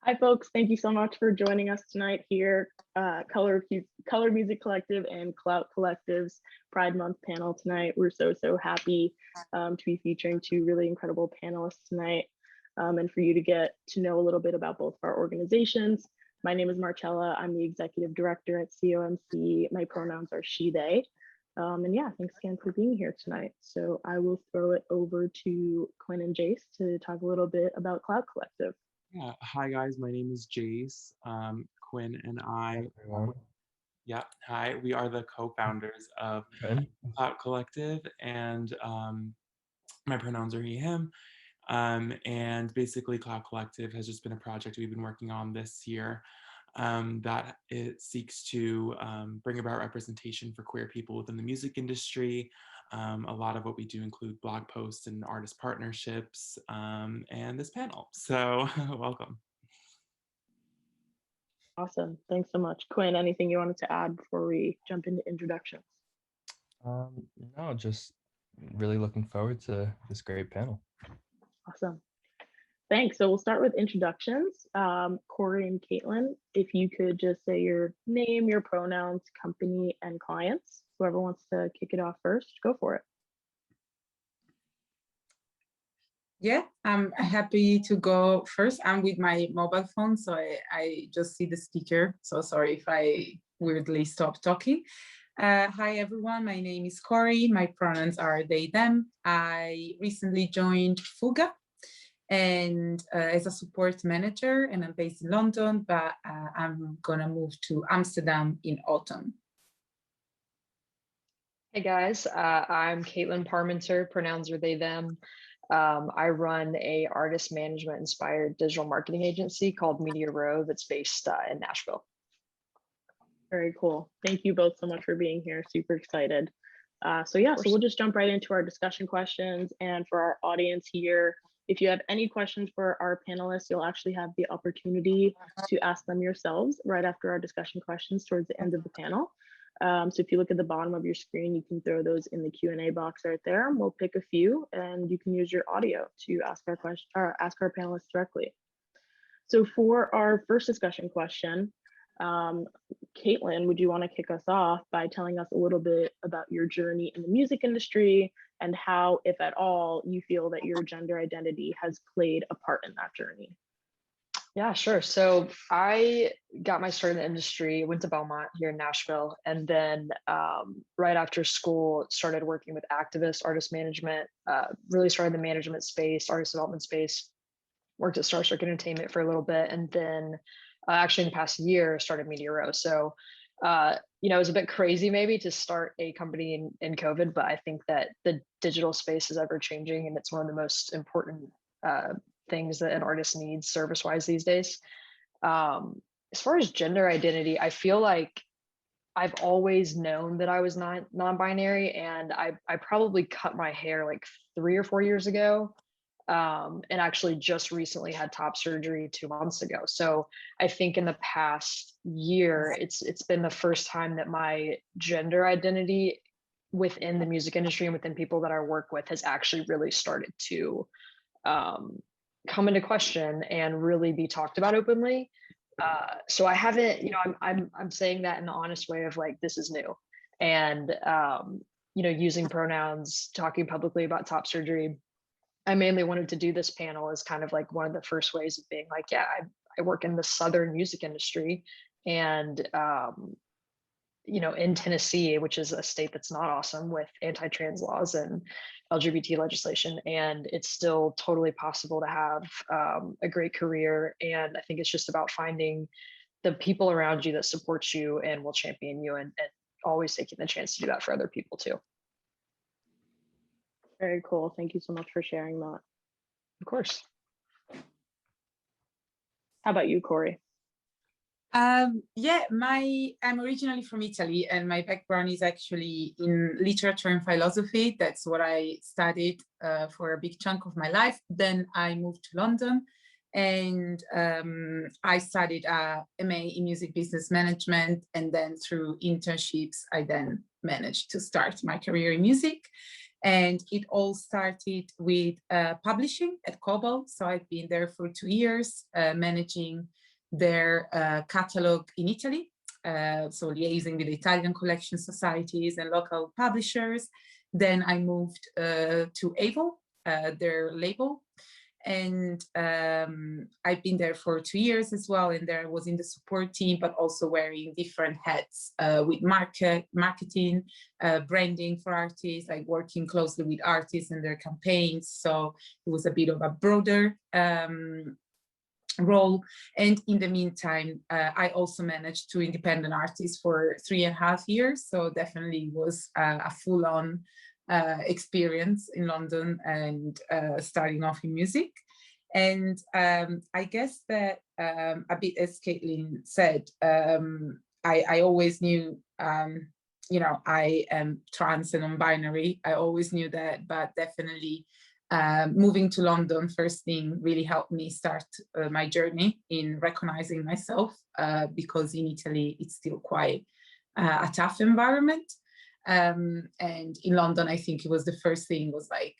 Hi, folks. Thank you so much for joining us tonight here. Color Music Collective and Qlout Qollective's Pride Month panel tonight. We're so happy to be featuring two really incredible panelists tonight and for you to get to know a little bit about both of our organizations. My name is Marcella. I'm the executive director at COMC. My pronouns are she, they. And yeah, thanks again for being here tonight. So I will throw it over to Quinn and Jace to talk a little bit about Qlout Qollective. Yeah. Hi guys, my name is Jace. Quinn and I, hi, we are the co-founders of Qlout Qollective, and my pronouns are he, him. And basically Qlout Qollective has just been a project we've been working on this year that it seeks to bring about representation for queer people within the music industry. A lot of what we do include blog posts and artist partnerships and this panel. So welcome. Awesome. Thanks so much. Quinn, anything you wanted to add before we jump into introductions? No, just really looking forward to this great panel. Awesome. Thanks. So we'll start with introductions. Cori and Kaitlyn, if you could just say your name, your pronouns, company, and clients. Whoever wants to kick it off first, go for it. Yeah, I'm happy to go first. I'm with my mobile phone, so I just see the speaker. So sorry if I weirdly stop talking. Hi, everyone. My name is Cori. My pronouns are they, them. I recently joined FUGA and as a support manager, and I'm based in London, but I'm gonna move to Amsterdam in autumn. Hey guys, I'm Kaitlyn Parmenter, pronouns are they, them. I run a artist management inspired digital marketing agency called MediaRow that's based in Nashville. Very cool. Thank you both so much for being here. Super excited. So we'll just jump right into our discussion questions. And for our audience here, if you have any questions for our panelists, you'll actually have the opportunity to ask them yourselves right after our discussion questions towards the end of the panel. So if you look at the bottom of your screen, you can throw those in the Q&A box right there, and we'll pick a few, and you can use your audio to ask our question or ask our panelists directly. So for our first discussion question, Kaitlyn, would you want to kick us off by telling us a little bit about your journey in the music industry and how, if at all, you feel that your gender identity has played a part in that journey? Yeah, sure. So I got my start in the industry, went to Belmont here in Nashville, and then right after school, started working with activists, artist management, really started the management space, artist development space, worked at Starstruck Entertainment for a little bit, and then actually in the past year, started MediaRow. So, it was a bit crazy maybe to start a company in COVID, but I think that the digital space is ever changing, and it's one of the most important things that an artist needs service-wise these days. As far as gender identity, I feel like I've always known that I was non-binary, and I probably cut my hair like 3 or 4 years ago, and actually just recently had top surgery 2 months ago. So I think in the past year, it's been the first time that my gender identity within the music industry and within people that I work with has actually really started to come into question and really be talked about openly. So I haven't, I'm saying that in an honest way of like, this is new. And, using pronouns, talking publicly about top surgery. I mainly wanted to do this panel as kind of like one of the first ways of being like, yeah, I work in the Southern music industry, and, in Tennessee, which is a state that's not awesome with anti-trans laws and LGBT legislation, and it's still totally possible to have a great career. And I think it's just about finding the people around you that support you and will champion you, and always taking the chance to do that for other people too. Very cool. Thank you so much for sharing that. Of course. How about you, Cori? I'm originally from Italy, and my background is actually in literature and philosophy. That's what I studied for a big chunk of my life. Then I moved to London, and I studied a MA in music business management, and then through internships, I then managed to start my career in music. And it all started with publishing at Cobalt. So I've been there for 2 years, managing their catalog in Italy. So liaising with Italian collection societies and local publishers. Then I moved to Avo, their label. And I've been there for 2 years as well. And there I was in the support team, but also wearing different hats with marketing, branding for artists, like working closely with artists and their campaigns. So it was a bit of a broader role. And in the meantime, I also managed 2 independent artists for 3.5 years. So definitely was a full-on experience in London and starting off in music. And I guess that a bit as Kaitlyn said, I always knew, you know, I am trans and non-binary. I always knew that, but definitely moving to London first thing really helped me start my journey in recognizing myself, because in Italy it's still quite a tough environment. And in London, I think it was the first thing was like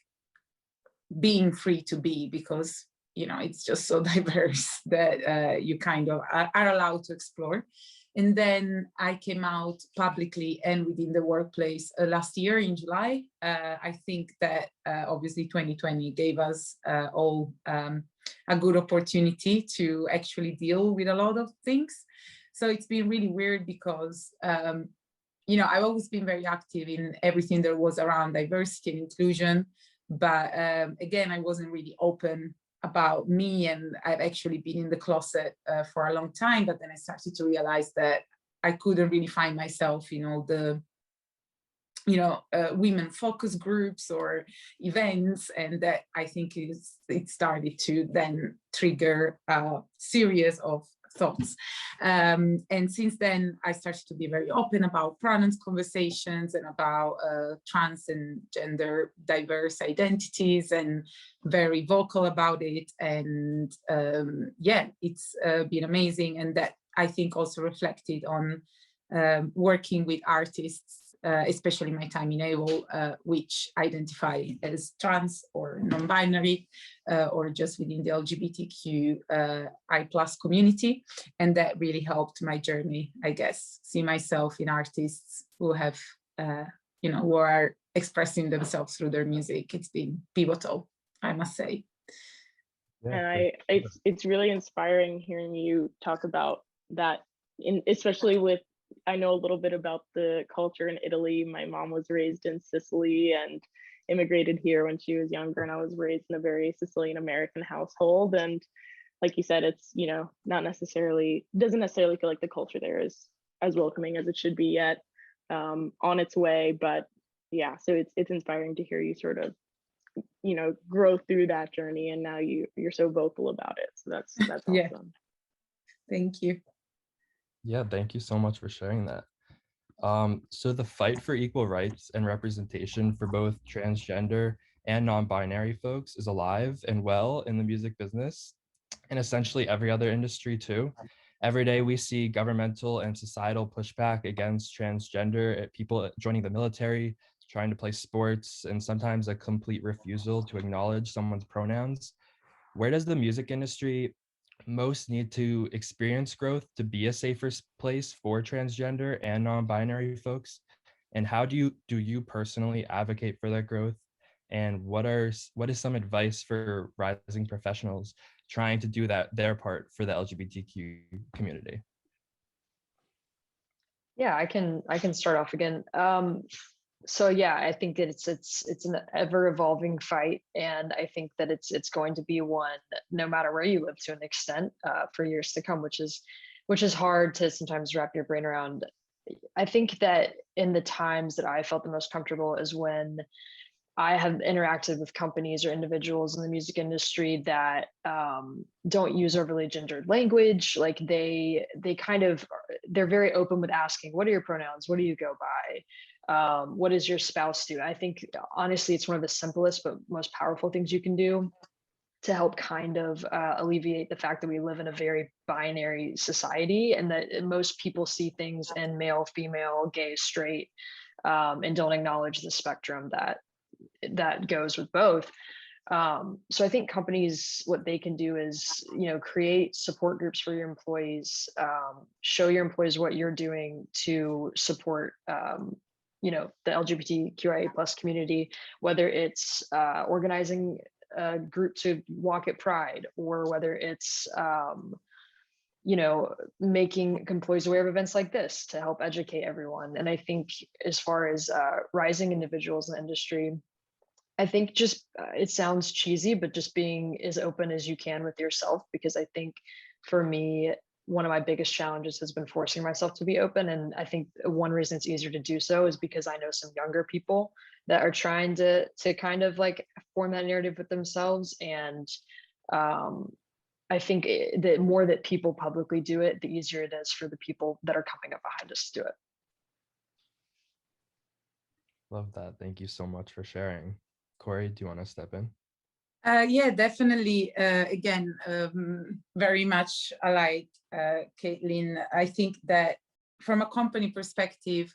being free to be, because, you know, it's just so diverse that you kind of are allowed to explore. And then I came out publicly and within the workplace last year in July. I think that obviously 2020 gave us all a good opportunity to actually deal with a lot of things. So it's been really weird because you know, I've always been very active in everything that was around diversity and inclusion, but again, I wasn't really open about me, and I've actually been in the closet for a long time, but then I started to realize that I couldn't really find myself in all the, you know, women focus groups or events, and that I think it started to then trigger a series of thoughts. And since then, I started to be very open about pronouns conversations and about trans and gender diverse identities, and very vocal about it. And yeah, it's been amazing. And that I think also reflected on working with artists, especially my time in AWOL, which identify as trans or non-binary, or just within the LGBTQ I+ community. And that really helped my journey, I guess, see myself in artists who have, you know, who are expressing themselves through their music. It's been pivotal, I must say. Yeah, And it's really inspiring hearing you talk about that, especially with, I know a little bit about the culture in Italy. My mom was raised in Sicily and immigrated here when she was younger, and I was raised in a very Sicilian American household. And like you said, it's, you know, doesn't necessarily feel like the culture there is as welcoming as it should be yet, on its way. But yeah, so it's inspiring to hear you sort of, you know, grow through that journey, and now you're so vocal about it. So that's Yeah. awesome. Thank you. Yeah, thank you so much for sharing that. So the fight for equal rights and representation for both transgender and non-binary folks is alive and well in the music business, and essentially every other industry too. Every day we see governmental and societal pushback against transgender people joining the military, trying to play sports, and sometimes a complete refusal to acknowledge someone's pronouns. Where does the music industry most need to experience growth to be a safer place for transgender and non-binary folks? And how do you personally advocate for that growth? And what is some advice for rising professionals trying to do their part for the LGBTQ community? Yeah, I can start off again. So yeah, I think that it's an ever evolving fight, and I think that it's going to be one no matter where you live to an extent for years to come, which is hard to sometimes wrap your brain around. I think that in the times that I felt the most comfortable is when I have interacted with companies or individuals in the music industry that don't use overly gendered language. Like they're very open with asking, what are your pronouns? What do you go by? What does your spouse do? I think honestly, it's one of the simplest but most powerful things you can do to help kind of alleviate the fact that we live in a very binary society, and that most people see things in male, female, gay, straight, and don't acknowledge the spectrum that that goes with both. So I think companies, what they can do is, create support groups for your employees, show your employees what you're doing to support, the LGBTQIA plus community, whether it's organizing a group to walk at Pride, or whether it's, making employees aware of events like this to help educate everyone. And I think as far as rising individuals in the industry, I think just it sounds cheesy, but just being as open as you can with yourself, because I think for me, one of my biggest challenges has been forcing myself to be open. And I think one reason it's easier to do so is because I know some younger people that are trying to kind of like form that narrative with themselves. And I think the more that people publicly do it, the easier it is for the people that are coming up behind us to do it. Love that. Thank you so much for sharing. Cori, do you want to step in? Yeah, definitely. Again, very much alike, Kaitlyn. I think that from a company perspective,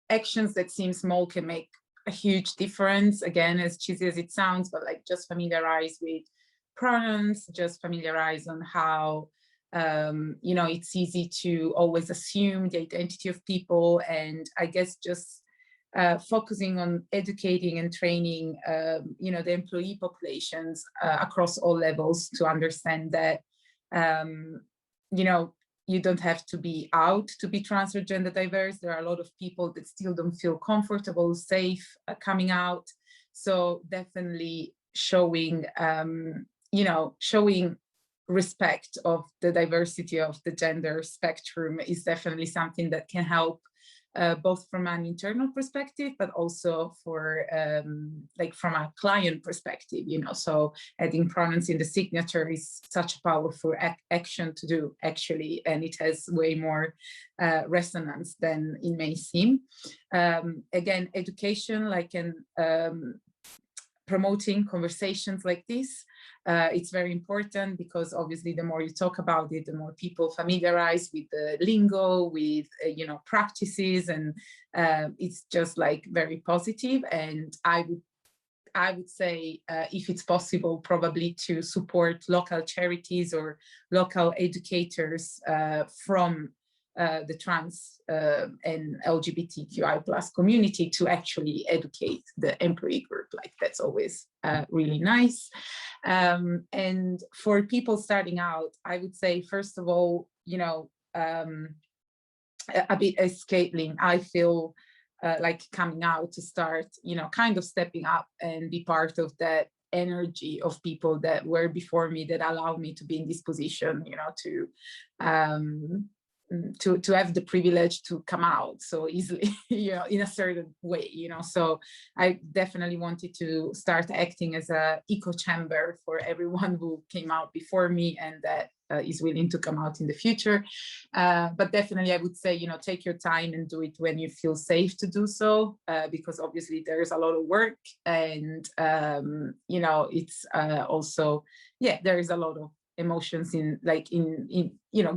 actions that seem small can make a huge difference. Again, as cheesy as it sounds, but like just familiarize with pronouns, just familiarize on how, it's easy to always assume the identity of people. And I guess just focusing on educating and training, the employee populations across all levels to understand that, you don't have to be out to be trans or gender diverse. There are a lot of people that still don't feel comfortable, safe coming out. So definitely showing, showing respect of the diversity of the gender spectrum is definitely something that can help, both from an internal perspective, but also for from a client perspective, so adding pronouns in the signature is such a powerful action to do actually, and it has way more resonance than it may seem. Again, education, promoting conversations like this, it's very important, because obviously the more you talk about it, the more people familiarize with the lingo, with practices, and it's just like very positive. And I would say, if it's possible, probably to support local charities or local educators from the trans and LGBTQI plus community to actually educate the employee group. Like, that's always really nice. And for people starting out, I would say, first of all, a bit as Kaitlyn, I feel like coming out to start, kind of stepping up and be part of that energy of people that were before me that allowed me to be in this position, to have the privilege to come out so easily, in a certain way, so I definitely wanted to start acting as a echo chamber for everyone who came out before me and that is willing to come out in the future. But definitely I would say, take your time and do it when you feel safe to do so, because obviously there's a lot of work, and it's also, there is a lot of emotions in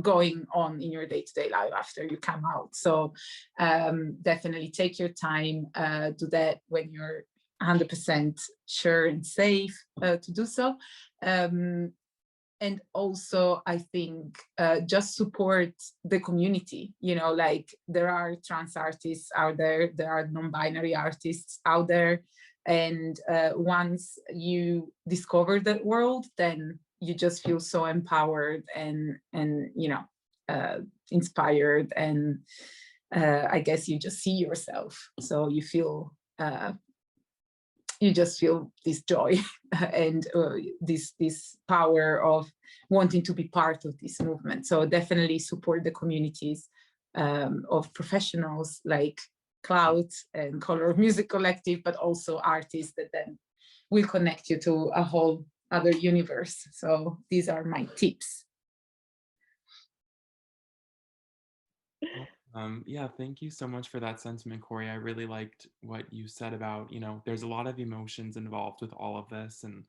going on in your day-to-day life after you come out. So definitely take your time, do that when you're 100% sure and safe to do so. And also, I think just support the community, there are trans artists out there, there are non-binary artists out there. And once you discover that world, then you just feel so empowered and inspired, and I guess you just see yourself, so you feel you just feel this joy and this power of wanting to be part of this movement. So definitely support the communities of professionals like Qlout and Color Music Collective, but also artists that then will connect you to a whole other universe. So these are my tips. Yeah, thank you so much for that sentiment, Cori. I really liked what you said about, there's a lot of emotions involved with all of this, and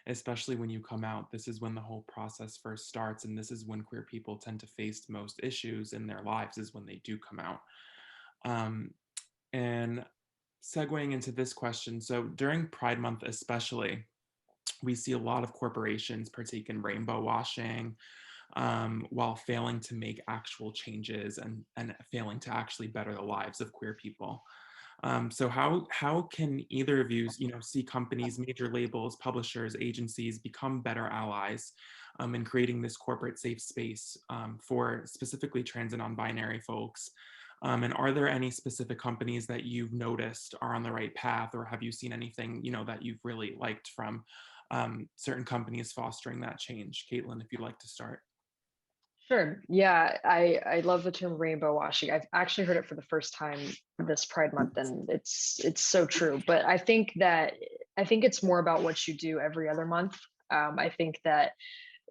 especially when you come out, this is when the whole process first starts, and this is when queer people tend to face most issues in their lives, is when they do come out. And segueing into this question, so during Pride Month especially, we see a lot of corporations partake in rainbow washing while failing to make actual changes and failing to actually better the lives of queer people. So how can either of you, see companies, major labels, publishers, agencies become better allies in creating this corporate safe space for specifically trans and non-binary folks? And are there any specific companies that you've noticed are on the right path, or have you seen anything, that you've really liked from certain companies fostering that change? Kaitlyn, if you'd like to start. Sure. Yeah, I love the term rainbow washing. I've actually heard it for the first time this Pride Month, and it's so true. But I think it's more about what you do every other month. I think that,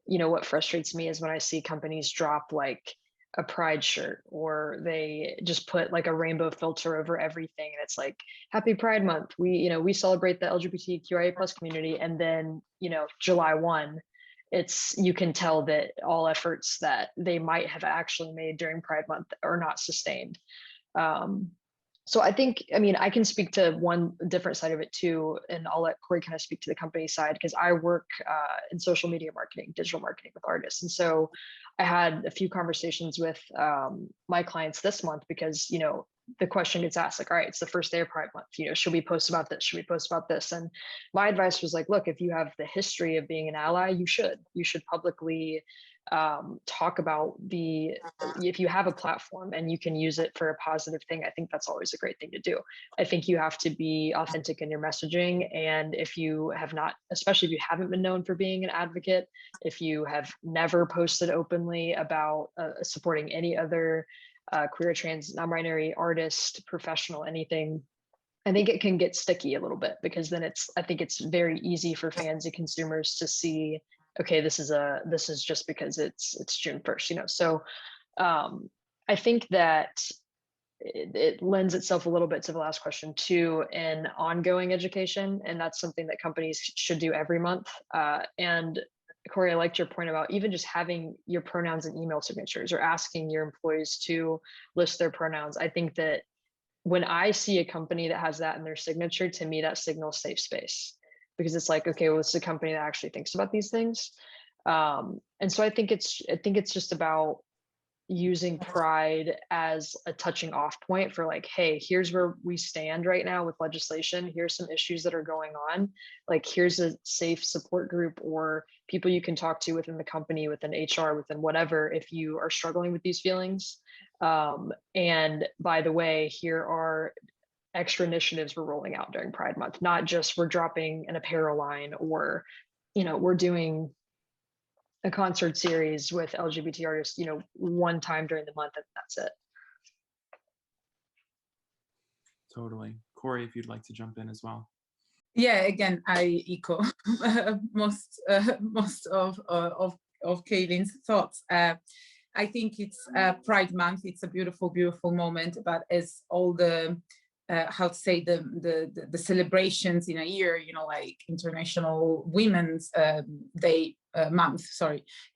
what frustrates me is when I see companies drop like a pride shirt, or they just put like a rainbow filter over everything, and it's like, happy Pride Month, we celebrate the LGBTQIA plus community, and then July 1, you can tell that all efforts that they might have actually made during Pride Month are not sustained. So I think, I can speak to one different side of it too, and I'll let Cori kind of speak to the company side, because I work in social media marketing, digital marketing with artists. And so I had a few conversations with my clients this month, because, the question gets asked, like, all right, it's the first day of Pride Month, should we post about this? Should we post about this? And my advice was like, look, if you have the history of being an ally, you should publicly talk about if you have a platform and you can use it for a positive thing. I think that's always a great thing to do. I think you have to be authentic in your messaging. And if you have not, especially if you haven't been known for being an advocate, if you have never posted openly about supporting any other queer, trans, non-binary artist, professional, anything, I think it can get sticky a little bit, because then I think it's very easy for fans and consumers to see, okay, this is just because it's June 1st, So I think that it lends itself a little bit to the last question too, in ongoing education, and that's something that companies should do every month. And Cori, I liked your point about even just having your pronouns and email signatures, or asking your employees to list their pronouns. I think that when I see a company that has that in their signature, to me, that signals safe space, because it's like, okay, well, it's a company that actually thinks about these things. And so I think it's just about using Pride as a touching off point for like, hey, here's where we stand right now with legislation. Here's some issues that are going on. Like, here's a safe support group or people you can talk to within the company, within HR, within whatever, if you are struggling with these feelings. And by the way, here are extra initiatives we're rolling out during Pride Month, not just we're dropping an apparel line, or, we're doing a concert series with LGBT artists, one time during the month, and that's it. Totally. Cori, if you'd like to jump in as well. Yeah, again, I echo most of Kaitlyn's thoughts. I think it's Pride Month. It's a beautiful, beautiful moment. But as all the how to say the celebrations in a year, like International Women's Day month,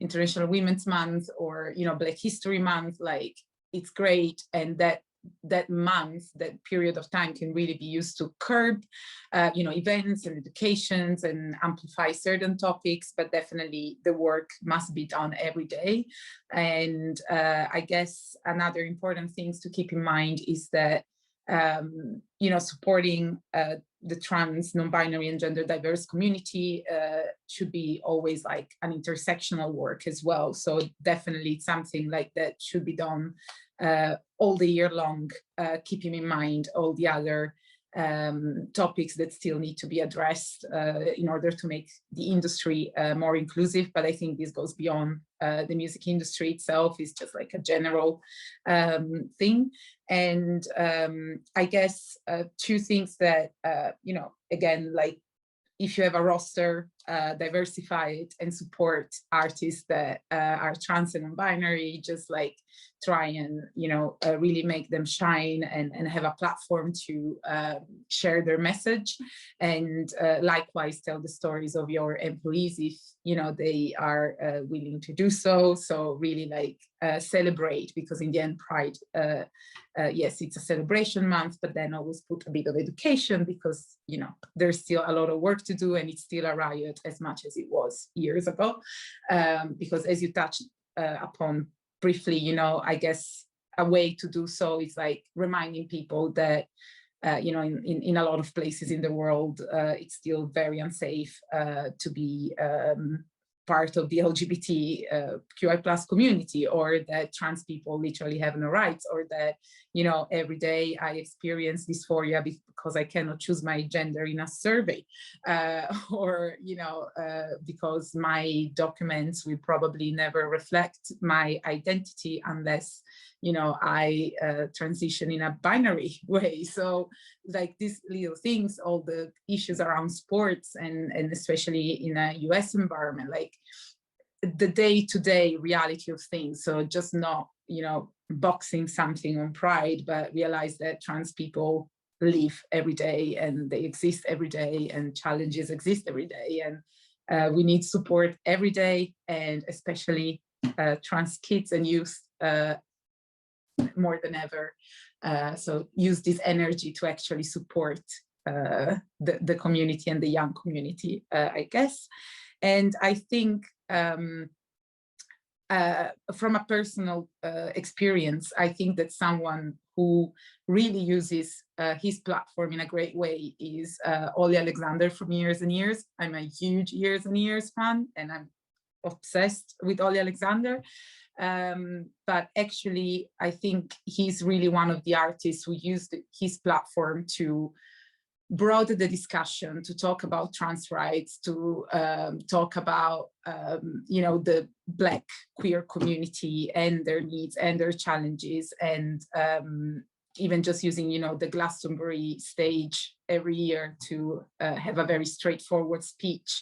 International Women's Month, or Black History Month, like, it's great, and that month, that period of time, can really be used to curb events and educations and amplify certain topics, but definitely the work must be done every day. And I guess another important things to keep in mind is that supporting the trans, non-binary, and gender diverse community should be always like an intersectional work as well. So definitely something like that should be done all the year long, keeping in mind all the other topics that still need to be addressed in order to make the industry more inclusive. But I think this goes beyond the music industry itself. It's just like a general thing. And I guess two things that, again, like, if you have a roster diversify it and support artists that are trans and non-binary, just like try and, you know, really make them shine and have a platform to share their message. And likewise, tell the stories of your employees if, you know, they are willing to do so. So really like celebrate, because in the end, Pride, yes, it's a celebration month, but then always put a bit of education, because, you know, there's still a lot of work to do, and it's still a riot as much as it was years ago. Because as you touched upon briefly, you know, I guess a way to do so is like reminding people that, you know, in a lot of places in the world, it's still very unsafe to be part of the LGBTQI plus community, or that trans people literally have no rights, or that, you know, every day I experience dysphoria because I cannot choose my gender in a survey, or, you know, because my documents will probably never reflect my identity unless, you know, I transition in a binary way. So like these little things, all the issues around sports and especially in a US environment, like the day-to-day reality of things. So just not, you know, boxing something on Pride, but realize that trans people live every day and they exist every day and challenges exist every day. And we need support every day, and especially trans kids and youth more than ever. So use this energy to actually support the community and the young community, I guess. And I think from a personal experience, I think that someone who really uses his platform in a great way is Ollie Alexander from Years and Years. I'm a huge Years and Years fan, and I'm obsessed with Ollie Alexander. But actually, I think he's really one of the artists who used his platform to broaden the discussion, to talk about trans rights, to talk about, you know, the Black queer community and their needs and their challenges, and even just using, you know, the Glastonbury stage every year to have a very straightforward speech.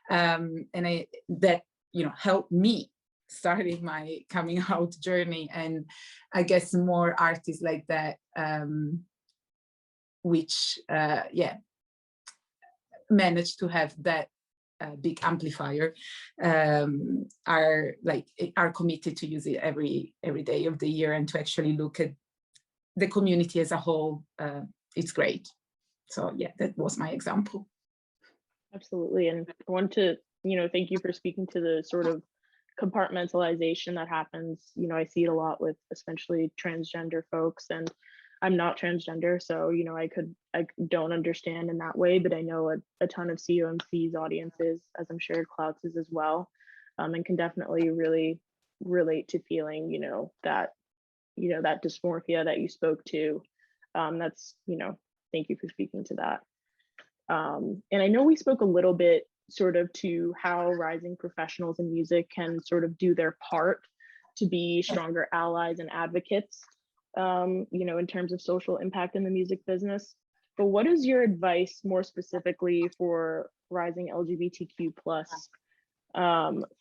And that, you know, helped me starting my coming out journey. And I guess more artists like that, which yeah, managed to have that big amplifier, are committed to use it every day of the year, and to actually look at the community as a whole. It's great. So yeah, that was my example. Absolutely. And I want to, you know, thank you for speaking to the sort of compartmentalization that happens. You know, I see it a lot with especially transgender folks, and I'm not transgender, so, you know, I don't understand in that way, but I know a ton of COMC's audiences, as I'm sure Qlout's is as well, and can definitely really relate to feeling, you know, that dysmorphia that you spoke to. That's, you know, thank you for speaking to that. And I know we spoke a little bit sort of to how rising professionals in music can sort of do their part to be stronger allies and advocates, you know, in terms of social impact in the music business. But what is your advice more specifically for rising LGBTQ plus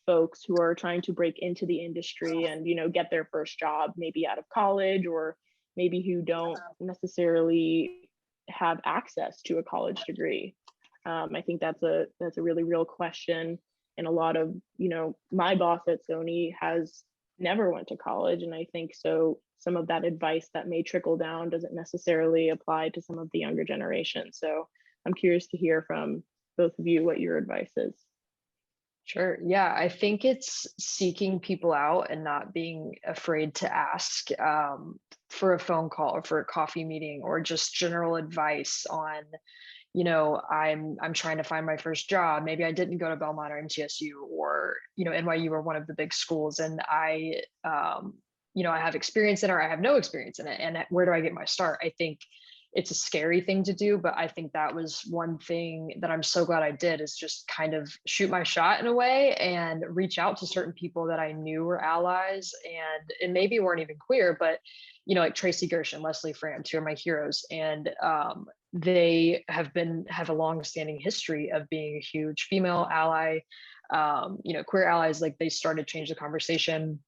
folks who are trying to break into the industry and, you know, get their first job, maybe out of college, or maybe who don't necessarily have access to a college degree? I think that's a really real question. And a lot of, you know, my boss at Sony has never went to college, and I think so some of that advice that may trickle down doesn't necessarily apply to some of the younger generation. So I'm curious to hear from both of you what your advice is. Sure. Yeah, I think it's seeking people out and not being afraid to ask for a phone call or for a coffee meeting, or just general advice on, you know, I'm trying to find my first job. Maybe I didn't go to Belmont or MTSU, or, you know, NYU or one of the big schools, and I, you know, I have experience in it or I have no experience in it, and where do I get my start? I think it's a scary thing to do, but I think that was one thing that I'm so glad I did, is just kind of shoot my shot in a way and reach out to certain people that I knew were allies and maybe weren't even queer, but you know, like Tracy Gershon, Leslie Fram, two of my heroes, and they have a long-standing history of being a huge female ally, you know, queer allies. Like they started Change the Conversation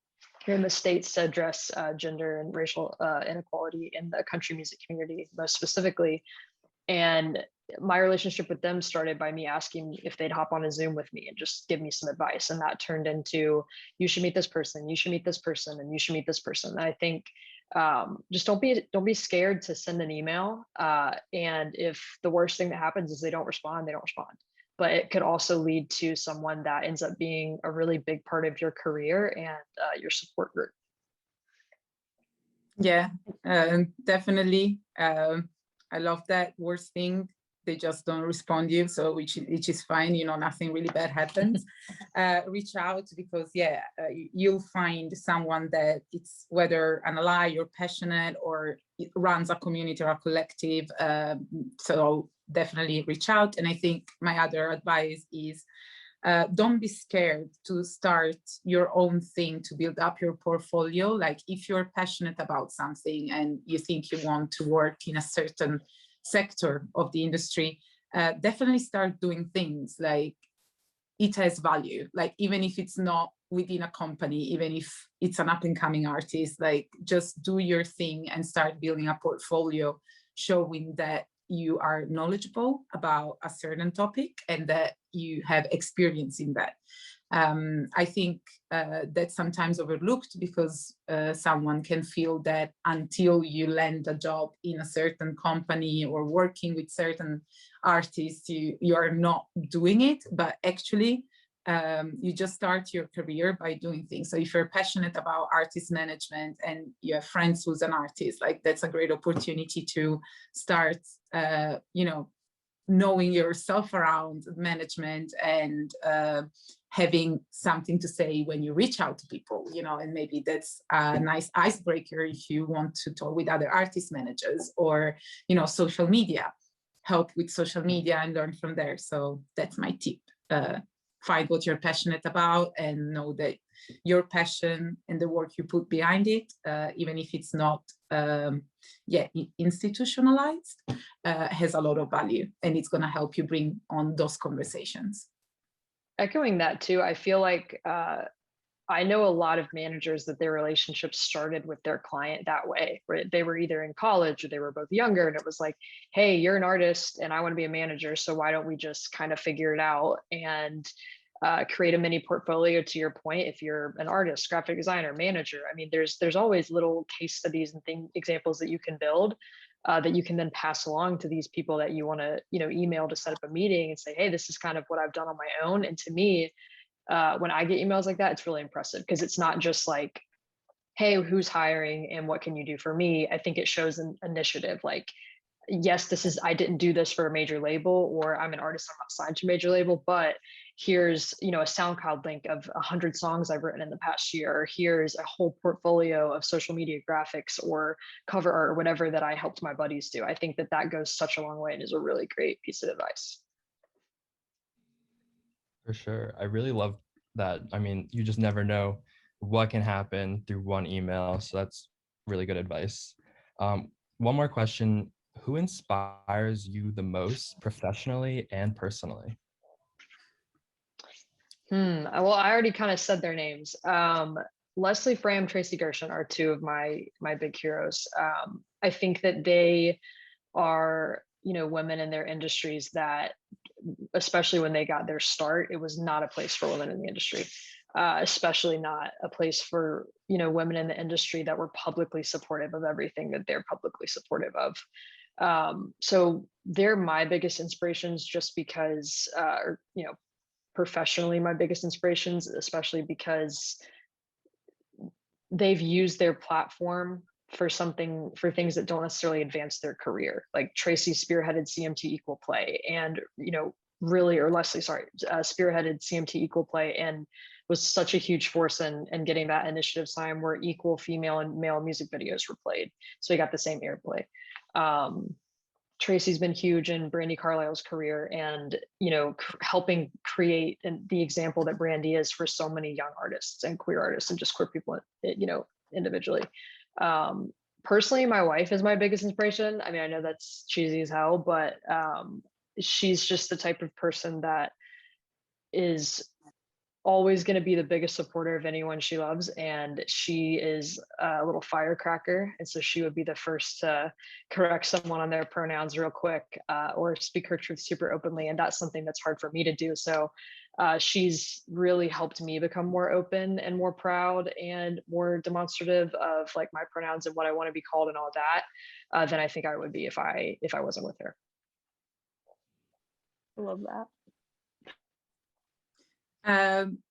here in the States to address gender and racial inequality in the country music community, most specifically. And my relationship with them started by me asking if they'd hop on a Zoom with me and just give me some advice. And that turned into, you should meet this person, you should meet this person, and you should meet this person. And I think just don't be scared to send an email. And if the worst thing that happens is they don't respond, they don't respond. But it could also lead to someone that ends up being a really big part of your career and your support group. Yeah, definitely. I love that. Worst thing, they just don't respond to you, so which is fine, you know, nothing really bad happens. Reach out, because you'll find someone that it's, whether an ally, you're passionate, or it runs a community or a collective, so definitely reach out. And I think my other advice is don't be scared to start your own thing to build up your portfolio. Like if you're passionate about something and you think you want to work in a certain sector of the industry, definitely start doing things. Like it has value, like even if it's not within a company, even if it's an up and coming artist, like just do your thing and start building a portfolio showing that you are knowledgeable about a certain topic and that you have experience in that. I think that's sometimes overlooked, because someone can feel that until you land a job in a certain company or working with certain artists, you are not doing it. But actually, you just start your career by doing things. So if you're passionate about artist management and you have friends who's an artist, like that's a great opportunity to start, you know, knowing yourself around management and having something to say when you reach out to people, you know, and maybe that's a nice icebreaker if you want to talk with other artist managers, or, you know, social media, help with social media and learn from there. So that's my tip. Find what you're passionate about and know that your passion and the work you put behind it, even if it's not institutionalized, has a lot of value, and it's going to help you bring on those conversations. Echoing that too, I feel like I know a lot of managers that their relationship started with their client that way, where they were either in college or they were both younger, and it was like, hey, you're an artist and I want to be a manager, so why don't we just kind of figure it out and create a mini portfolio, to your point. If you're an artist, graphic designer, manager, I mean, there's always little case studies and examples that you can build that you can then pass along to these people that you want to, you know, email to set up a meeting and say, hey, this is kind of what I've done on my own. And to me, when I get emails like that, it's really impressive, because it's not just like, hey, who's hiring and what can you do for me? I think it shows an initiative. Like, yes, I didn't do this for a major label, or I'm an artist, I'm not signed to a major label, but here's, you know, a SoundCloud link of 100 songs I've written in the past year, or here's a whole portfolio of social media graphics or cover art or whatever that I helped my buddies do. I think that goes such a long way and is a really great piece of advice. For sure. I really love that. I mean, you just never know what can happen through one email. So that's really good advice. One more question. Who inspires you the most professionally and personally? Well, I already kind of said their names. Leslie Fram, Tracy Gershon are two of my big heroes. I think that they are, you know, women in their industries that, especially when they got their start, it was not a place for women in the industry, especially not a place for, you know, women in the industry that were publicly supportive of everything that they're publicly supportive of. So they're my biggest inspirations, just because, you know, professionally, my biggest inspirations, especially because they've used their platform for things that don't necessarily advance their career. Like Tracy spearheaded CMT Equal Play, and, you know, really, or Leslie, sorry, spearheaded CMT Equal Play and was such a huge force in getting that initiative signed, where equal female and male music videos were played. So you got the same airplay. Tracy's been huge in Brandy Carlisle's career, and, you know, helping create the example that Brandy is for so many young artists and queer artists and just queer people, you know, individually. personally, my wife is my biggest inspiration. I mean, I know that's cheesy as hell, but she's just the type of person that is always going to be the biggest supporter of anyone she loves, and she is a little firecracker, and so she would be the first to correct someone on their pronouns real quick, or speak her truth super openly, and that's something that's hard for me to do. So she's really helped me become more open and more proud and more demonstrative of like my pronouns and what I want to be called and all that, than I think I would be if I wasn't with her. I love that.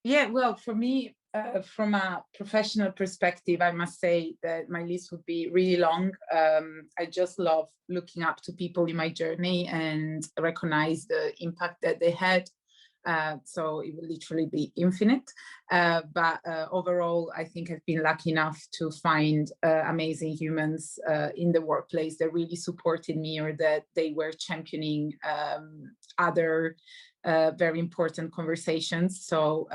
Yeah, well, for me, from a professional perspective, I must say that my list would be really long. I just love looking up to people in my journey and recognize the impact that they had. So it will literally be infinite. But overall, I think I've been lucky enough to find amazing humans in the workplace that really supported me, or that they were championing other very important conversations. So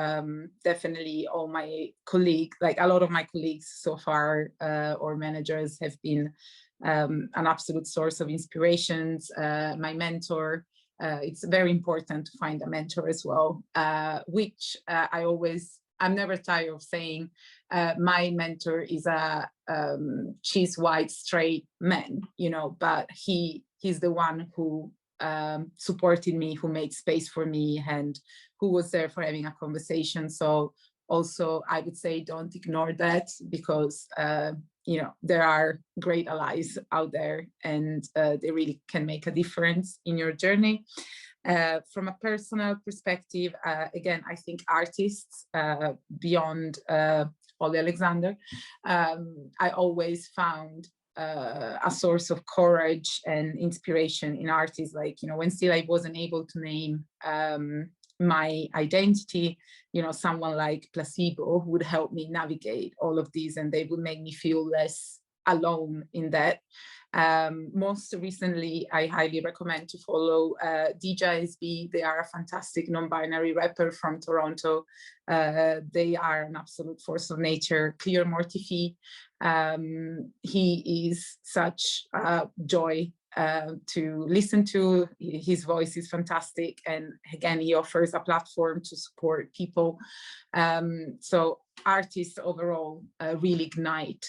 definitely all my colleagues, like a lot of my colleagues so far, or managers, have been an absolute source of inspirations. My mentor, it's very important to find a mentor as well, which I'm never tired of saying, my mentor is a cis white straight man, you know, but he's the one who supported me, who made space for me, and who was there for having a conversation. So also I would say don't ignore that, because you know, there are great allies out there, and they really can make a difference in your journey. From a personal perspective, again, I think artists, beyond Holly Alexander, I always found a source of courage and inspiration in artists. Like, you know, when still I wasn't able to name my identity, you know, someone like Placebo would help me navigate all of these, and they would make me feel less alone in that. Most recently, I highly recommend to follow DJSB. They are a fantastic non-binary rapper from Toronto. They are an absolute force of nature. Clear Mortifi, he is such a joy to listen to. His voice is fantastic, and again, he offers a platform to support people. So artists overall really ignite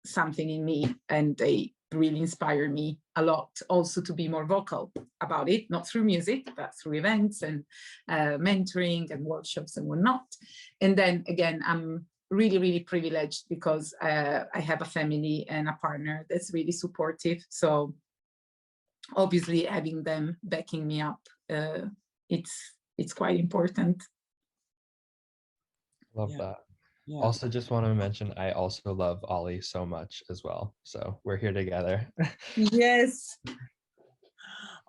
something in me, and they really inspire me a lot also to be more vocal about it, not through music, but through events and mentoring and workshops and whatnot. And then again, I'm really, really privileged because I have a family and a partner that's really supportive. So obviously having them backing me up, it's quite important. Love that. Yeah. Also, just want to mention, I also love Ollie so much as well. So we're here together. Yes.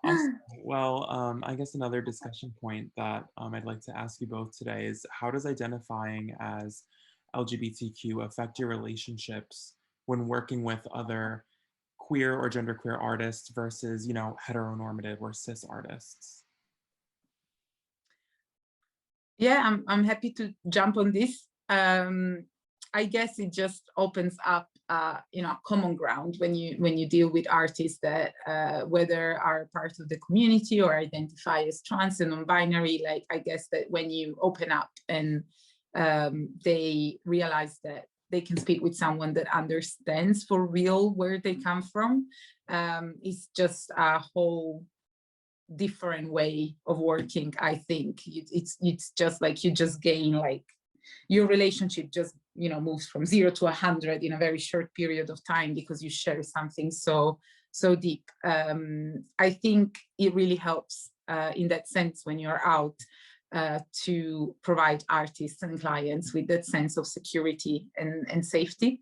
Awesome. Well, I guess another discussion point that I'd like to ask you both today is, how does identifying as LGBTQ affect your relationships when working with other queer or genderqueer artists versus, you know, heteronormative or cis artists? Yeah, I'm happy to jump on this. I guess it just opens up, you know, common ground when you deal with artists that whether are part of the community or identify as trans and non-binary. Like, I guess that when you open up and they realize that they can speak with someone that understands for real where they come from, it's just a whole different way of working. I think it's just like you just gain, like, your relationship just, you know, moves from 0 to 100 in a very short period of time because you share something so deep. I think it really helps in that sense when you're out to provide artists and clients with that sense of security and safety.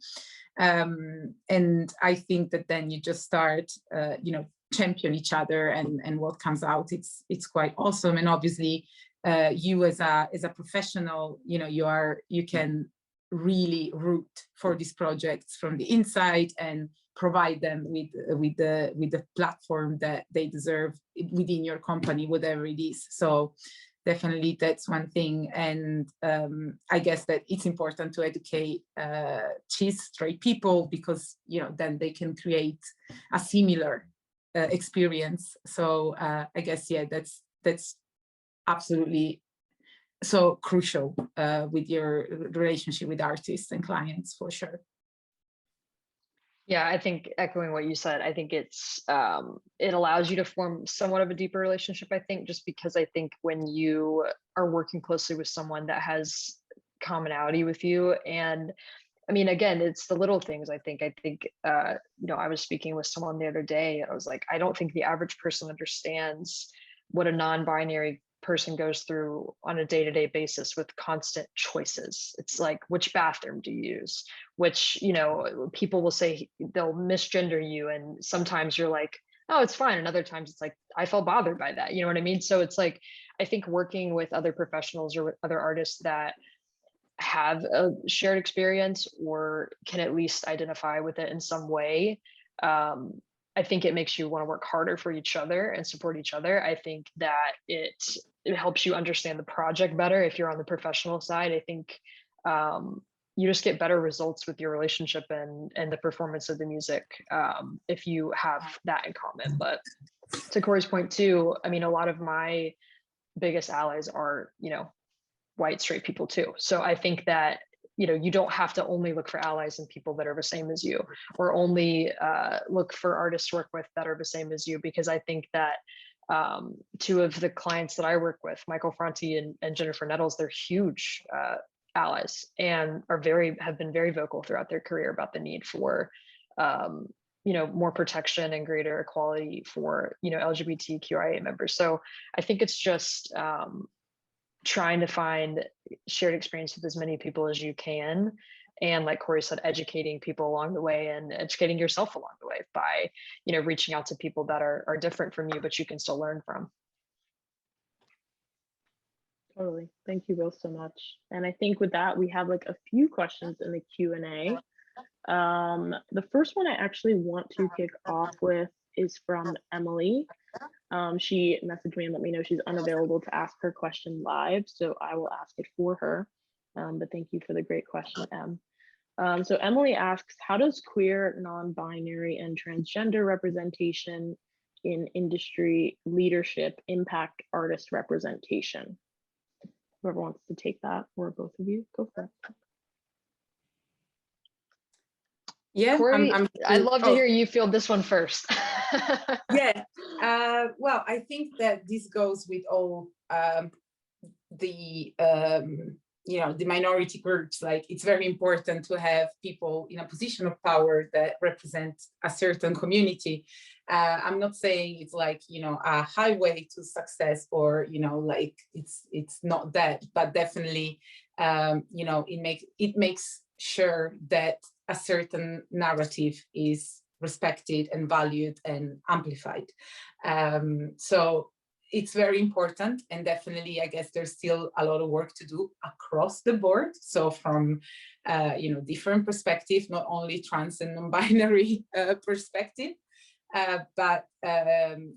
And I think that then you just start, you know, champion each other, and what comes out, it's quite awesome. And obviously you as a professional, you know, you can really root for these projects from the inside and provide them with the platform that they deserve within your company, whatever it is. So definitely that's one thing. And I guess that it's important to educate cis straight people, because then they can create a similar experience. So I guess, yeah, that's absolutely so crucial with your relationship with artists and clients, for sure. Yeah, I think echoing what you said, I think it's it allows you to form somewhat of a deeper relationship, I think, just because I think when you are working closely with someone that has commonality with you, and I mean, again, it's the little things. I think I was speaking with someone the other day. I was like, I don't think the average person understands what a non-binary person goes through on a day-to-day basis with constant choices. It's like, which bathroom do you use? Which, people will say they'll misgender you. And sometimes you're like, oh, it's fine. And other times it's like, I felt bothered by that. You know what I mean? So it's like, I think working with other professionals or with other artists that have a shared experience or can at least identify with it in some way, I think it makes you want to work harder for each other and support each other. I think that it helps you understand the project better. If you're on the professional side, I think you just get better results with your relationship and the performance of the music if you have that in common. But to Cori's point too, I mean, a lot of my biggest allies are, white straight people too. So I think that you don't have to only look for allies and people that are the same as you, or only look for artists to work with that are the same as you, because I think that two of the clients that I work with, Michael Franti and Jennifer Nettles, they're huge allies and have been very vocal throughout their career about the need for more protection and greater equality for LGBTQIA members. So I think it's just trying to find shared experience with as many people as you can. And like Cori said, educating people along the way and educating yourself along the way by, reaching out to people that are different from you, but you can still learn from. Totally. Thank you both so much. And I think with that, we have like a few questions in the Q&A. The first one I actually want to kick off with is from Emily. She messaged me and let me know she's unavailable to ask her question live, so I will ask it for her. But thank you for the great question, Em. So Emily asks, how does queer, non-binary, and transgender representation in industry leadership impact artist representation? Whoever wants to take that, or both of you, go for it. Yeah, Cori, I'd love to hear you field this one first. Yeah, well, I think that this goes with all the minority groups. Like, it's very important to have people in a position of power that represent a certain community. I'm not saying it's like, a highway to success, or, like it's not that, but definitely, it makes sure that a certain narrative is respected and valued and amplified. So it's very important, and definitely, I guess there's still a lot of work to do across the board. So from, different perspectives, not only trans and non-binary perspective, but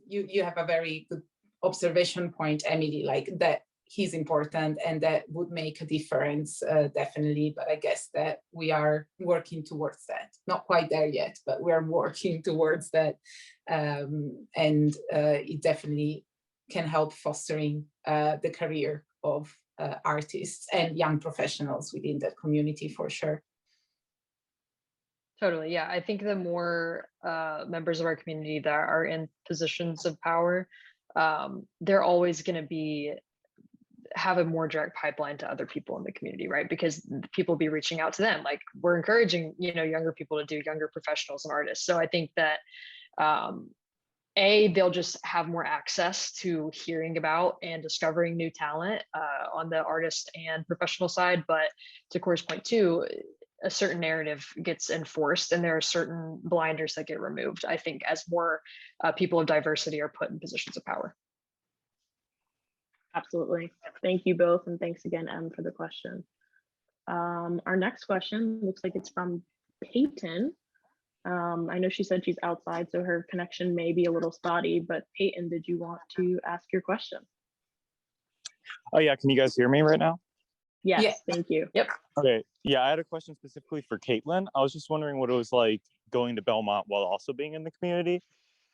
you have a very good observation point, Emily, like that he's important and that would make a difference, definitely. But I guess that we are working towards that. Not quite there yet, but we are working towards that. And it definitely can help fostering the career of artists and young professionals within that community, for sure. Totally, yeah. I think the more members of our community that are in positions of power, they're always going to have a more direct pipeline to other people in the community, right? Because people be reaching out to them. Like, we're encouraging, younger people to do younger professionals and artists. So I think that they'll just have more access to hearing about and discovering new talent on the artist and professional side. But to Cori's point too, a certain narrative gets enforced and there are certain blinders that get removed, I think, as more people of diversity are put in positions of power. Absolutely. Thank you both. And thanks again, Em, for the question. Our next question looks like it's from Peyton. I know she said she's outside, so her connection may be a little spotty, but Peyton, did you want to ask your question? Oh yeah, can you guys hear me right now? Yes, Yeah. thank you. Yep. Okay, yeah, I had a question specifically for Kaitlyn. I was just wondering what it was like going to Belmont while also being in the community,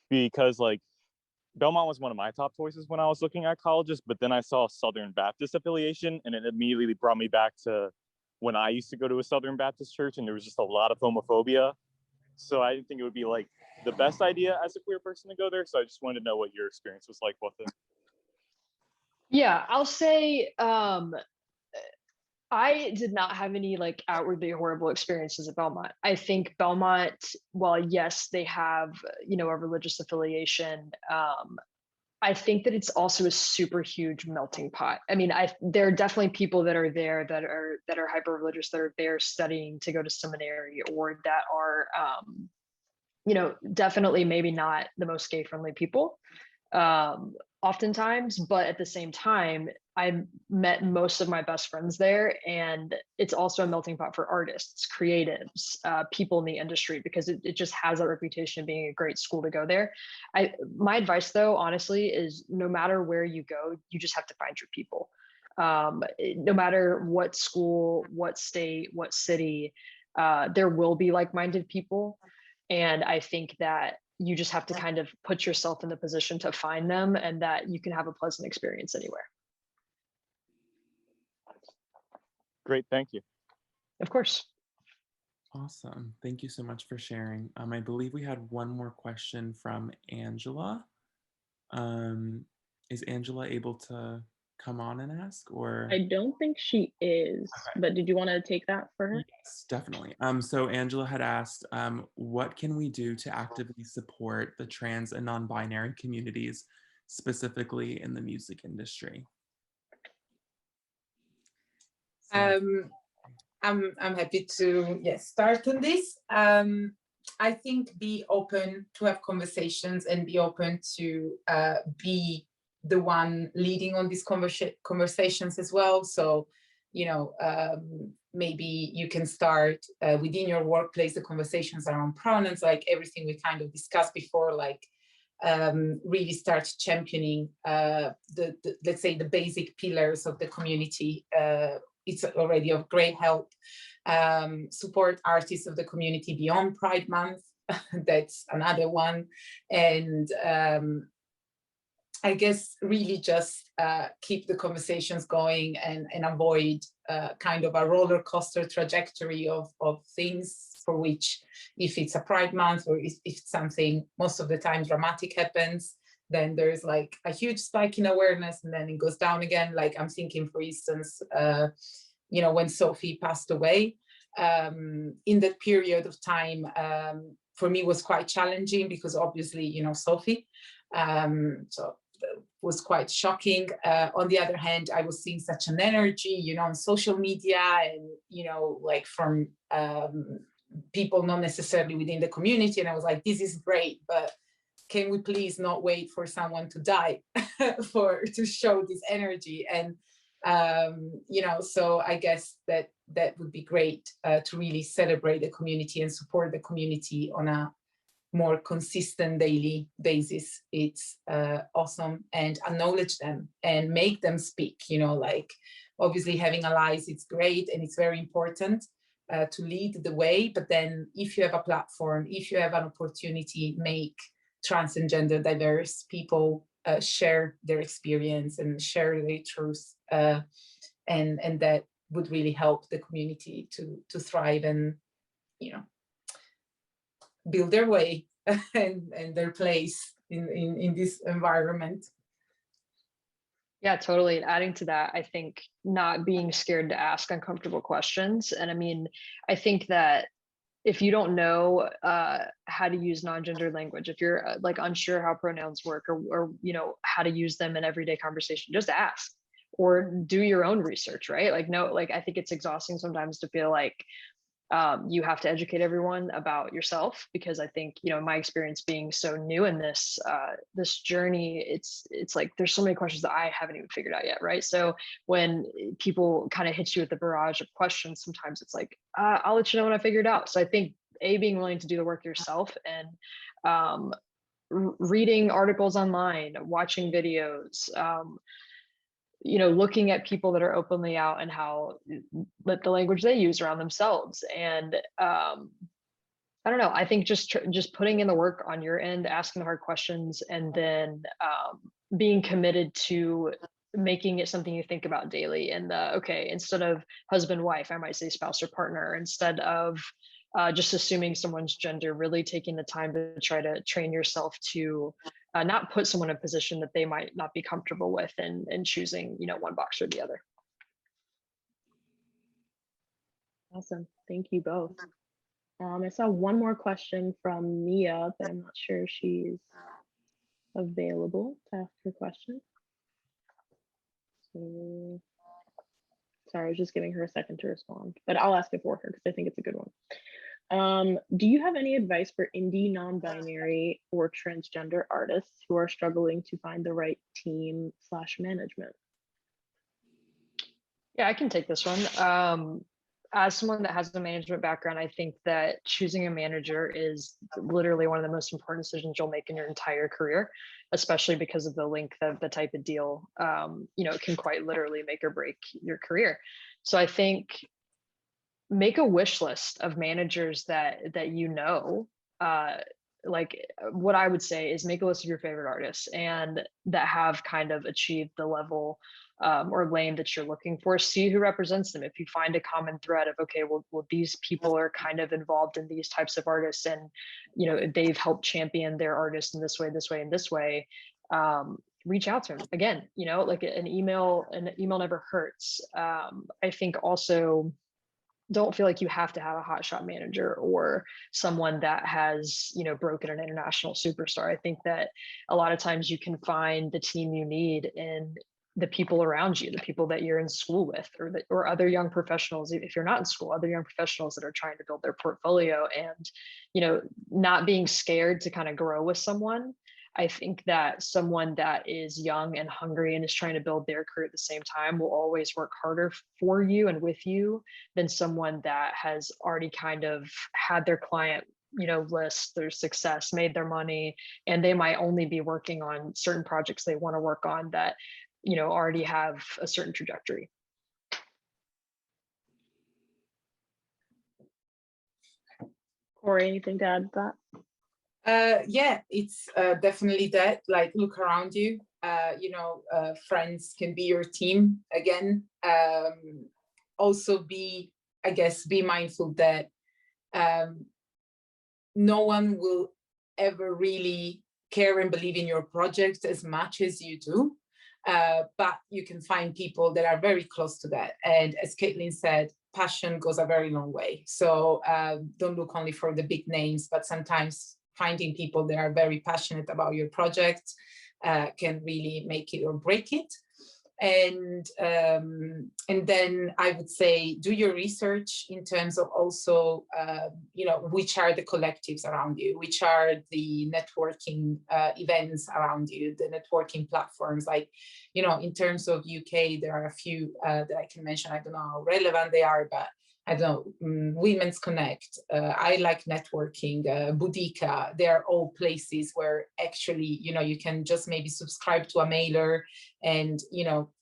because like Belmont was one of my top choices when I was looking at colleges, but then I saw Southern Baptist affiliation and it immediately brought me back to when I used to go to a Southern Baptist church and there was just a lot of homophobia. So I didn't think it would be like the best idea as a queer person to go there. So I just wanted to know what your experience was like with it. Yeah, I'll say I did not have any like outwardly horrible experiences at Belmont. I think Belmont, while yes, they have, you know, a religious affiliation, I think that it's also a super huge melting pot. I mean, there are definitely people that are there that are hyper religious, that are there studying to go to seminary, or that are, you know, definitely maybe not the most gay friendly people. Oftentimes, but at the same time, I met most of my best friends there, and it's also a melting pot for artists, creatives, people in the industry, because it just has that reputation of being a great school to go there. My advice though, honestly, is no matter where you go, you just have to find your people. No matter what school, what state, what city, there will be like-minded people. And I think that you just have to kind of put yourself in the position to find them, and that you can have a pleasant experience anywhere. Great, thank you. Of course. Awesome. Thank you so much for sharing. I believe we had one more question from Angela. Is Angela able to come on and ask, or? I don't think she is, Okay. but did you want to take that for her? Yes, definitely. So Angela had asked, what can we do to actively support the trans and non-binary communities, specifically in the music industry? I'm happy to start on this. I think be open to have conversations and be open to be the one leading on these conversations as well. So, you know, maybe you can start within your workplace, the conversations around pronouns, like everything we kind of discussed before, like really start championing let's say the basic pillars of the community. It's already of great help. Support artists of the community beyond Pride Month. That's another one. And I guess really just keep the conversations going and avoid kind of a roller coaster trajectory of things, for which if it's a Pride Month or if something most of the time dramatic happens, then there's like a huge spike in awareness and then it goes down again. Like I'm thinking, for instance, you know, when Sophie passed away, in that period of time, for me was quite challenging because obviously, you know, Sophie, so it was quite shocking. On the other hand, I was seeing such an energy, you know, on social media and, you know, like from people not necessarily within the community. And I was like, this is great, but can we please not wait for someone to die to show this energy? And you know, so I guess that would be great to really celebrate the community and support the community on a more consistent daily basis. It's awesome, and acknowledge them and make them speak. You know, like obviously having allies, it's great and it's very important to lead the way. But then if you have a platform, if you have an opportunity, make trans and gender diverse people share their experience and share their truth, and that would really help the community to thrive and, you know, build their way and their place in this environment. Yeah, totally. And adding to that, I think not being scared to ask uncomfortable questions. And I mean, I think that if you don't know how to use non-gender language, if you're like unsure how pronouns work, or you know how to use them in everyday conversation, just ask or do your own research, right? Like, no, like I think it's exhausting sometimes to feel like you have to educate everyone about yourself, because I think, you know, my experience being so new in this this journey, it's like there's so many questions that I haven't even figured out yet, right? So when people kind of hit you with the barrage of questions, sometimes it's like I'll let you know when I figure it out. So I think being willing to do the work yourself and reading articles online, watching videos, looking at people that are openly out and how the language they use around themselves. And I don't know, I think just putting in the work on your end, asking the hard questions, and then being committed to making it something you think about daily. And okay, instead of husband, wife, I might say spouse or partner. Instead of just assuming someone's gender, really taking the time to try to train yourself to not put someone in a position that they might not be comfortable with, and choosing, one box or the other. Awesome, thank you both. I saw one more question from Mia, but I'm not sure she's available to ask her question. So, sorry, I was just giving her a second to respond, but I'll ask it for her because I think it's a good one. Do you have any advice for indie, non-binary, or transgender artists who are struggling to find the right team / management? Yeah, I can take this one. As someone that has a management background, I think that choosing a manager is literally one of the most important decisions you'll make in your entire career, especially because of the length of the type of deal. It can quite literally make or break your career. So I think make a wish list of managers that like what I would say is make a list of your favorite artists and that have kind of achieved the level or lane that you're looking for. See who represents them. If you find a common thread of, okay, well these people are kind of involved in these types of artists, and they've helped champion their artists in this way, and this way, reach out to them. Again, like an email never hurts. I think also, don't feel like you have to have a hotshot manager or someone that has, broken an international superstar. I think that a lot of times you can find the team you need in the people around you, the people that you're in school with, or other young professionals, if you're not in school, other young professionals that are trying to build their portfolio, and, not being scared to kind of grow with someone. I think that someone that is young and hungry and is trying to build their career at the same time will always work harder for you and with you than someone that has already kind of had their client, list, their success, made their money, and they might only be working on certain projects they want to work on that, already have a certain trajectory. Cori, anything to add to that? Yeah, it's definitely that. Like, look around you. Friends can be your team again. Also, be mindful that no one will ever really care and believe in your project as much as you do. But you can find people that are very close to that. And as Kaitlyn said, passion goes a very long way. So don't look only for the big names, but sometimes finding people that are very passionate about your project can really make it or break it. And then I would say, do your research in terms of also, which are the collectives around you, which are the networking events around you, the networking platforms. Like, in terms of UK, there are a few that I can mention. I don't know how relevant they are, but I don't know, Women's Connect, I like networking, Boudica, they're all places where actually, you can just maybe subscribe to a mailer and,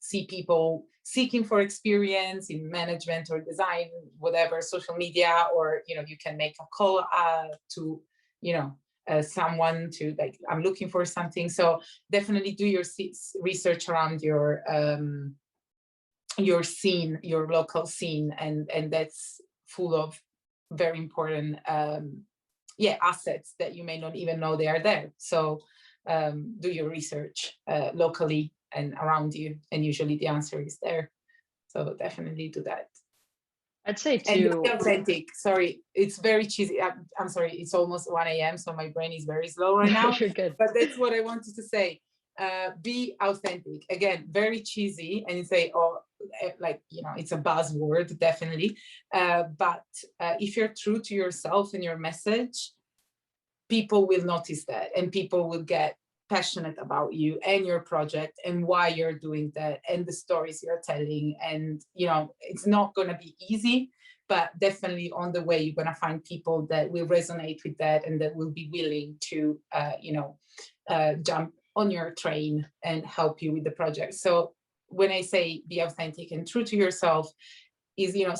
see people seeking for experience in management or design, whatever, social media, or, you can make a call to, someone to, like, I'm looking for something. So definitely do your research around your scene, your local scene, and that's full of very important assets that you may not even know they are there. So do your research locally and around you, and usually the answer is there. So definitely do that. I'd say too, and be authentic. Sorry, it's very cheesy. I'm sorry, it's almost 1 a.m. so my brain is very slow right now. You're good. But that's what I wanted to say. Be authentic. Again, very cheesy, and you say, oh, like, it's a buzzword, definitely. But if you're true to yourself and your message, people will notice that, and people will get passionate about you and your project and why you're doing that and the stories you're telling. And, it's not going to be easy, but definitely on the way, you're going to find people that will resonate with that and that will be willing to, jump on your train and help you with the project. So when I say be authentic and true to yourself, is, you know,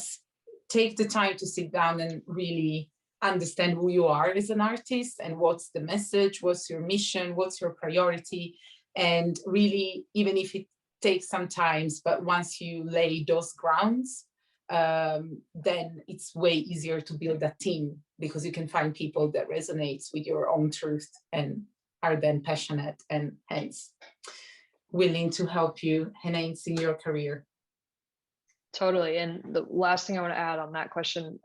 take the time to sit down and really understand who you are as an artist and what's the message, what's your mission, what's your priority. And really, even if it takes some time, but once you lay those grounds, then it's way easier to build a team, because you can find people that resonates with your own truth and are then passionate and hence willing to help you enhance in your career. Totally. And the last thing I want to add on that question,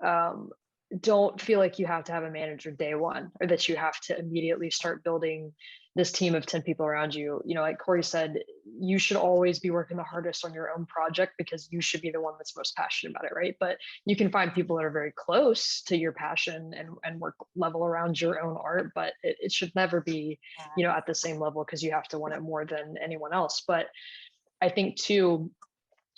don't feel like you have to have a manager day one, or that you have to immediately start building this team of 10 people around you. You know, like Cori said, you should always be working the hardest on your own project, because you should be the one that's most passionate about it, right? But you can find people that are very close to your passion and work level around your own art, but it should never be, you know, at the same level, because you have to want it more than anyone else. But I think too,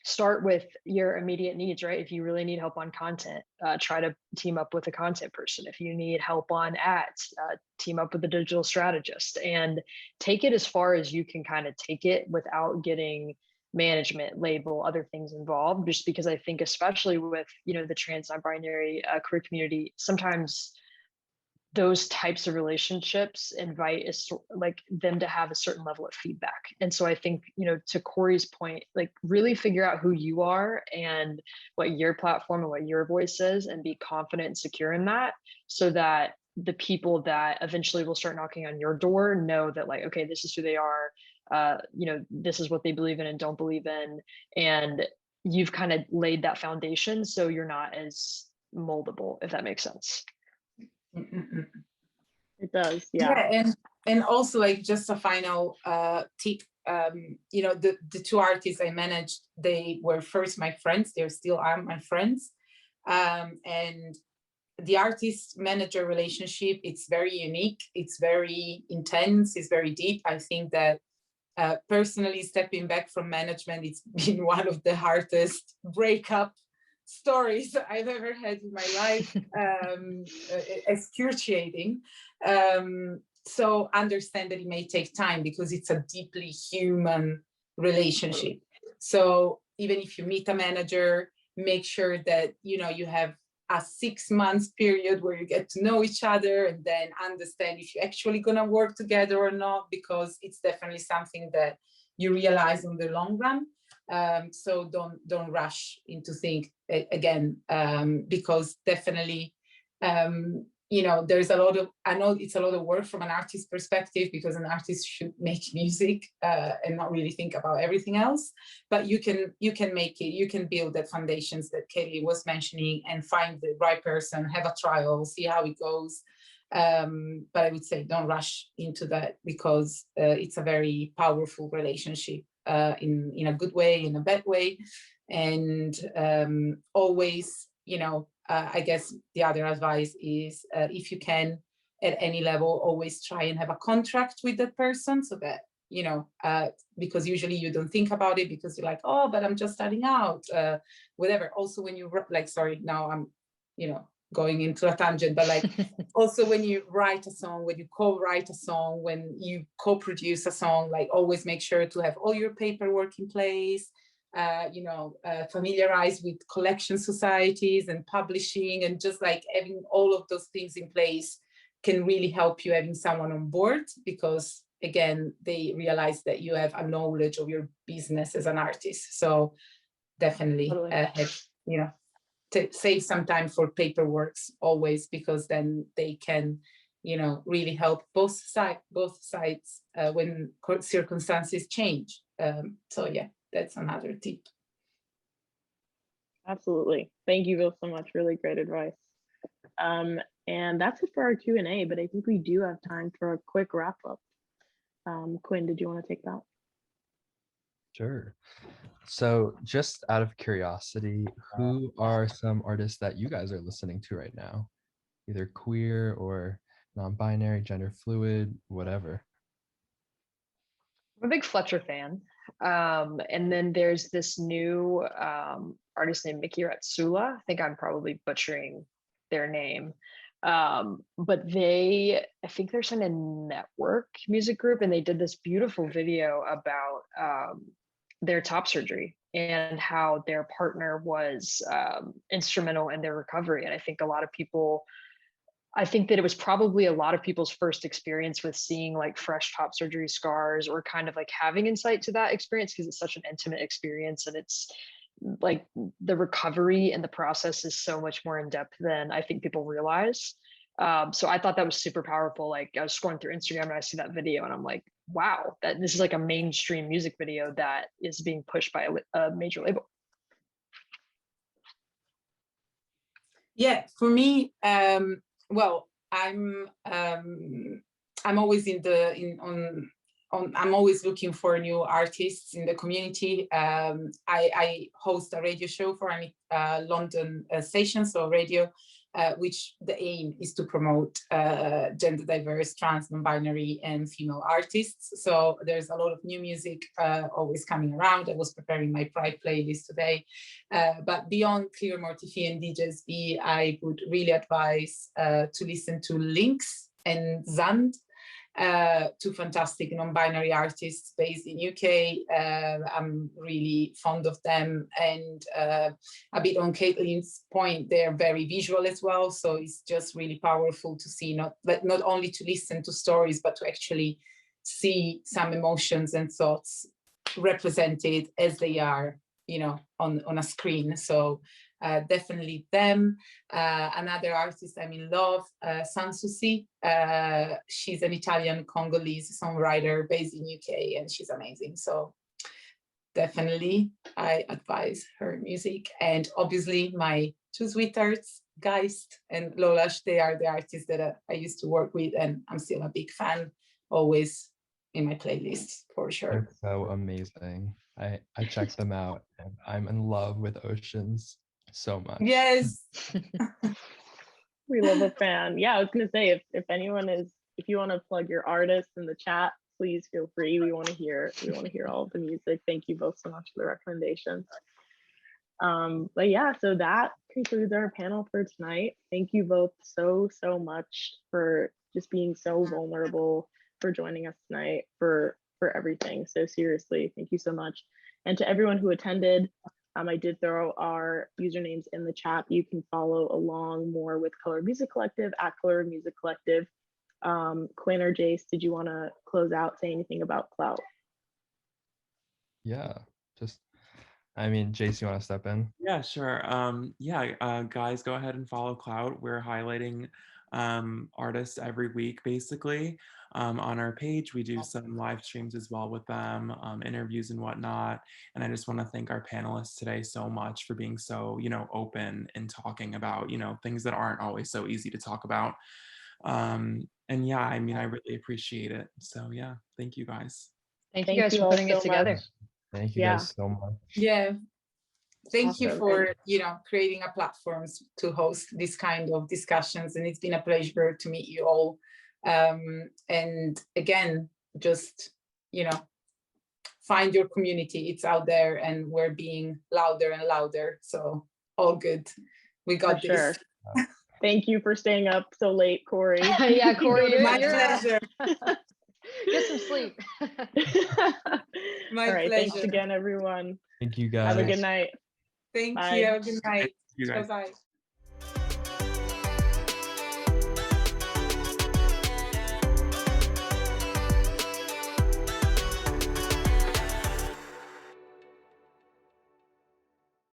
start with your immediate needs, right? If you really need help on content, try to team up with a content person. If you need help on ads, team up with a digital strategist, and take it as far as you can kind of take it without getting management, label, other things involved. Just because I think, especially with, you know, the trans non-binary queer community, sometimes those types of relationships invite like them to have a certain level of feedback. And so I think, you know, to Cori's point, like really figure out who you are and what your platform and what your voice is, and be confident and secure in that, so that the people that eventually will start knocking on your door know that, like, okay, this is who they are, you know, this is what they believe in and don't believe in. And you've kind of laid that foundation, so you're not as moldable, if that makes sense. It does, yeah. Yeah, and also, like, just a final tip, you know, the two artists I managed, they were first my friends, they still are my friends, and the artist manager relationship, it's very unique, it's very intense, it's very deep. I think that personally, stepping back from management, it's been one of the hardest breakup stories I've ever had in my life, excruciating. So understand that it may take time, because it's a deeply human relationship. So even if you meet a manager, make sure that, you know, you have a 6 months period where you get to know each other, and then understand if you're actually going to work together or not, because it's definitely something that you realize in the long run. So don't rush into think again, because definitely, you know, there's a lot of, I know it's a lot of work from an artist perspective, because an artist should make music and not really think about everything else, but you can make it, you can build the foundations that Kaitlyn was mentioning, and find the right person, have a trial, see how it goes. But I would say don't rush into that, because it's a very powerful relationship, in a good way, in a bad way. And always, you know, I guess the other advice is, if you can, at any level, always try and have a contract with that person, so that, you know, because usually you don't think about it, because you're like, oh, but I'm just starting out, whatever. Also, when you, like, sorry, now I'm, you know, going into a tangent, but like, also when you write a song, when you co-write a song, when you co-produce a song, like, always make sure to have all your paperwork in place, you know, familiarize with collection societies and publishing, and just like having all of those things in place can really help you, having someone on board, because again, they realize that you have a knowledge of your business as an artist. So definitely have, you know, to save some time for paperwork always, because then they can, you know, really help both sides when circumstances change. So yeah, that's another tip. Absolutely. Thank you both so much. Really great advice. And that's it for our Q&A, but I think we do have time for a quick wrap up. Quinn, did you want to take that? Sure. So just out of curiosity, who are some artists that you guys are listening to right now? Either queer or non-binary, gender fluid, whatever. I'm a big Fletcher fan. And then there's this new artist named MikiRatsula. I think I'm probably butchering their name. But I think they're in a network music group, and they did this beautiful video about their top surgery and how their partner was instrumental in their recovery. And I think I think that it was probably a lot of people's first experience with seeing like fresh top surgery scars, or kind of like having insight to that experience, because it's such an intimate experience, and it's like the recovery and the process is so much more in depth than I think people realize. So I thought that was super powerful. Like I was scrolling through Instagram and I see that video and I'm like, wow, that this is like a mainstream music video that is being pushed by a major label. Yeah, for me, well, I'm always I'm always looking for new artists in the community. I host a radio show for a London station, so radio, which the aim is to promote gender diverse, trans, non-binary, and female artists. So there's a lot of new music always coming around. I was preparing my Pride playlist today. But beyond Clear Mortifi and DJSB, I would really advise to listen to Lynks and Zand. Two fantastic non-binary artists based in UK. I'm really fond of them, and a bit on Kaitlyn's point, they're very visual as well, so it's just really powerful to see not only to listen to stories, but to actually see some emotions and thoughts represented as they are, you know, on a screen. So definitely them. Another artist I'm in love, SansSoucis. She's an Italian Congolese songwriter based in UK, and she's amazing. So definitely I advise her music. And obviously my two sweethearts, Geist and Lolash, they are the artists that I used to work with, and I'm still a big fan, always in my playlist for sure. They're so amazing. I checked them out and I'm in love with Oceans so much. Yes. We love a fan. Yeah, I was gonna say, if anyone is, if you want to plug your artists in the chat, please feel free. We want to hear all of the music. Thank you both so much for the recommendations. But yeah, so that concludes our panel for tonight. Thank you both so much for just being so vulnerable, for joining us tonight, for everything. So seriously, thank you so much. And to everyone who attended, I did throw our usernames in the chat. You can follow along more with Color Music Collective at Color Music Collective. Quinn or Jace, did you want to close out, say anything about Qlout? Yeah, just, I mean, Jace, you want to step in? Yeah, sure. Guys, go ahead and follow Qlout. We're highlighting artists every week, basically. On our page, we do some live streams as well with them, interviews and whatnot. And I just want to thank our panelists today so much for being so, open and talking about, things that aren't always so easy to talk about. And yeah, I mean, I really appreciate it. So yeah, thank you guys. Thank you guys for putting it together. Thank you guys so much. Yeah. Thank you Awesome. for, creating a platform to host this kind of discussions. And it's been a pleasure to meet you all. And again, just, find your community. It's out there and we're being louder and louder. So all good. We got For this. sure. Thank you for staying up so late, Cori. Yeah, Cori, My pleasure. Get some sleep. My All right, pleasure. thanks again, everyone. Thank you guys. Have a good night. Thank Bye. you. Have a good night. You guys. Bye-bye.